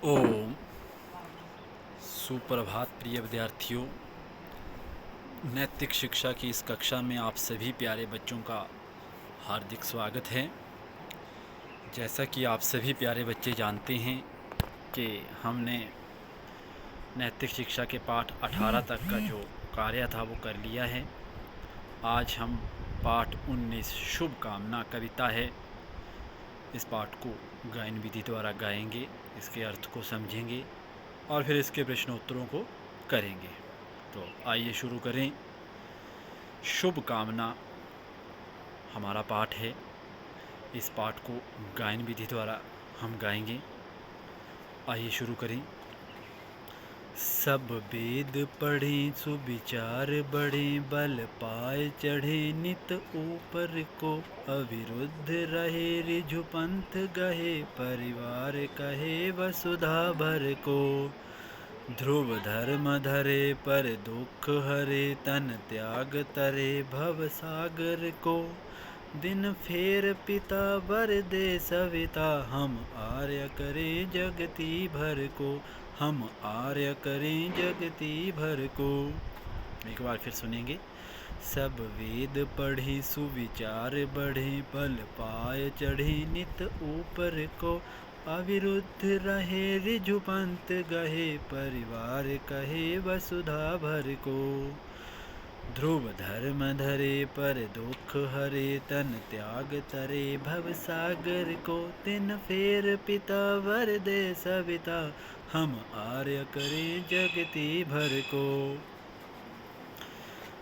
ओम। सुप्रभात प्रिय विद्यार्थियों। नैतिक शिक्षा की इस कक्षा में आप सभी प्यारे बच्चों का हार्दिक स्वागत है। जैसा कि आप सभी प्यारे बच्चे जानते हैं कि हमने नैतिक शिक्षा के पाठ 18 तक का जो कार्य था वो कर लिया है। आज हम पाठ 19 शुभ कामना कविता है, इस पाठ को गायन विधि द्वारा गाएंगे, इसके अर्थ को समझेंगे और फिर इसके प्रश्नोत्तरों को करेंगे। तो आइए शुरू करें। शुभ कामना हमारा पाठ है। इस पाठ को गायन विधि द्वारा हम गाएंगे। आइए शुरू करें। सब वेद पढ़ें सुविचार बढ़ें, बल पाए चढ़े नित ऊपर को, अविरुद्ध रहे ऋजु पंथ गहे, परिवार कहे वसुधा भर को। ध्रुव धर्म धरे पर दुख हरे, तन त्याग तरे भव सागर को। दिन फेर पिता वर दे सविता, हम आर्य करें जगती भर को, हम आर्य करें जगती भर को। एक बार फिर सुनेंगे। सब वेद पढ़े सुविचार बढ़े, बल पाए चढ़े नित ऊपर को, अविरुद्ध रहे ऋजु पंथ गहे, परिवार कहे वसुधा भर को। ध्रुव धर्म धरे पर दुख हरे, तन त्याग तरे भव सागर को। तिन फेर पिता वर दे सविता, हम आर्य करें जगती भर को।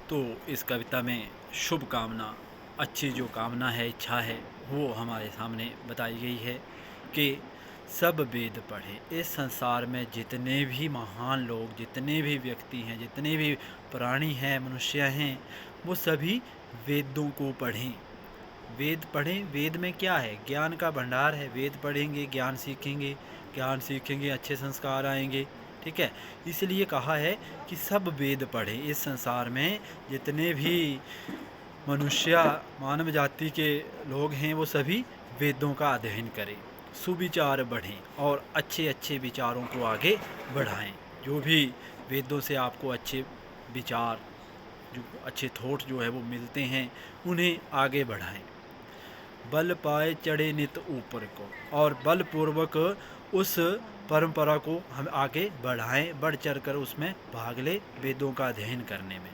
तो इस कविता में शुभ कामना, अच्छी जो कामना है, इच्छा है, वो हमारे सामने बताई गई है कि सब वेद पढ़े। इस संसार में जितने भी महान लोग, जितने भी व्यक्ति हैं, जितने भी प्राणी हैं, मनुष्य हैं, वो सभी वेदों को पढ़ें। वेद पढ़ें। वेद में क्या है? ज्ञान का भंडार है। वेद पढ़ेंगे, ज्ञान सीखेंगे, ज्ञान सीखेंगे, अच्छे संस्कार आएंगे। ठीक है, इसलिए कहा है कि सब वेद पढ़ें। इस संसार में जितने भी मनुष्य, मानव जाति के लोग हैं, वो सभी वेदों का अध्ययन करें, सुविचार बढ़ें और अच्छे अच्छे विचारों को आगे बढ़ाएं। जो भी वेदों से आपको अच्छे विचार, जो अच्छे थॉट जो है वो मिलते हैं, उन्हें आगे बढ़ाएं। बल पाए चढ़े नित ऊपर को, और बलपूर्वक उस परंपरा को हम आगे बढ़ाएं, बढ़ चढ़ कर उसमें भाग ले, वेदों का अध्ययन करने में।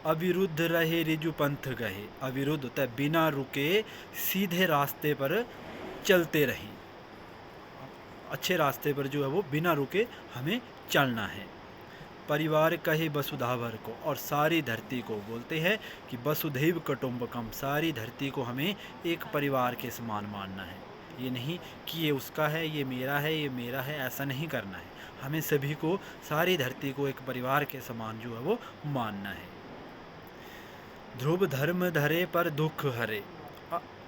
अविरुद्ध रहे ऋजु पंथ गहे। अविरुद्ध होता है बिना रुके सीधे रास्ते पर चलते रहें। अच्छे रास्ते पर जो है वो बिना रुके हमें चलना है। परिवार कहे वसुधा भर को, और सारी धरती को बोलते हैं कि वसुधैव कुटुंबकम, सारी धरती को हमें एक परिवार के समान मानना है। ये नहीं कि ये उसका है, ये मेरा है, ये मेरा है, ऐसा नहीं करना है। हमें सभी को, सारी धरती को एक परिवार के समान जो है वो मानना है। ध्रुव धर्म धरे पर दुख हरे।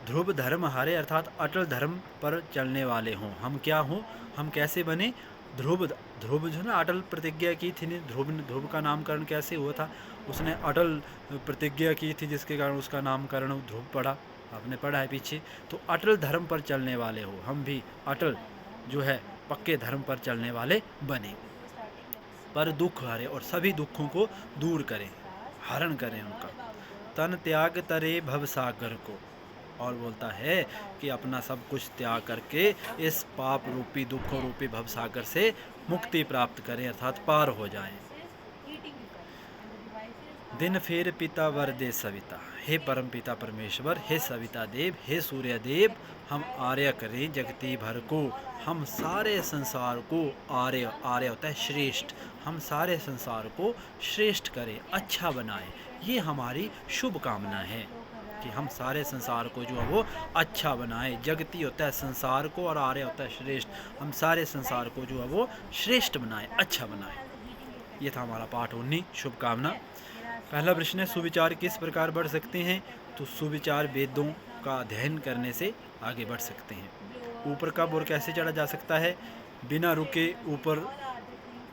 ध्रुव धर्म हरे अर्थात अटल धर्म पर चलने वाले हों। हम क्या हों? हम कैसे बने? ध्रुव। ध्रुव जो ना अटल प्रतिज्ञा की थी, ध्रुव का नामकरण कैसे हुआ था? उसने अटल प्रतिज्ञा की थी, जिसके कारण उसका नामकरण ध्रुव पड़ा। आपने पढ़ा है पीछे। तो अटल धर्म पर चलने वाले हो, हम भी अटल जो है पक्के धर्म पर चलने वाले बने। पर दुख हरे, और सभी दुखों को दूर करें, हरण करें उनका। तन त्याग तरे भव सागर को, और बोलता है कि अपना सब कुछ त्याग करके इस पाप रूपी, दुख रूपी भव सागर से मुक्ति प्राप्त करें, अर्थात पार हो जाएं। दिन फेर पिता वर दे सविता। हे परम पिता परमेश्वर, हे सविता देव, हे सूर्य देव, हम आर्य करें जगती भर को। हम सारे संसार को, आर्य, आर्य होता है श्रेष्ठ, हम सारे संसार को श्रेष्ठ करें, अच्छा बनाएं। ये हमारी शुभ कामना है कि हम सारे संसार को जो है वो अच्छा बनाएं। जगती होता है संसार को और आर्य होता है श्रेष्ठ। हम सारे संसार को जो है वो श्रेष्ठ बनाएं, अच्छा बनाएं। ये था हमारा पाठ 19 शुभकामना। पहला प्रश्न है, सुविचार किस प्रकार बढ़ सकते हैं? तो सुविचार वेदों का अध्ययन करने से आगे बढ़ सकते हैं। ऊपर कब और कैसे चढ़ा जा सकता है? बिना रुके ऊपर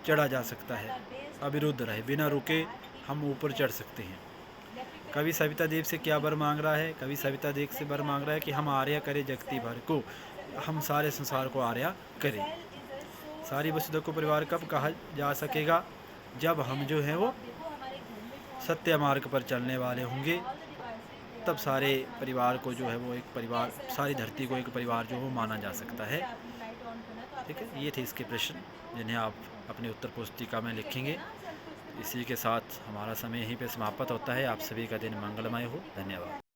चढ़ा जा सकता है। अविरुद्ध रहे, बिना रुके हम ऊपर चढ़ सकते हैं। कवि सविता देव से क्या वर मांग रहा है? कवि सविता देव से वर मांग रहा है कि हम आर्य करें जगती भर को, हम सारे संसार को आर्य करें। सारी वसुधा को परिवार कब कहा जा सकेगा? जब हम जो हैं वो सत्य मार्ग पर चलने वाले होंगे, तब सारे परिवार को जो है वो एक परिवार, सारी धरती को एक परिवार जो वो माना जा सकता है। ठीक है, ये थे इसके प्रश्न जिन्हें आप अपनी उत्तर पुस्तिका में लिखेंगे। इसी के साथ हमारा समय यहीं पे समाप्त होता है। आप सभी का दिन मंगलमय हो। धन्यवाद।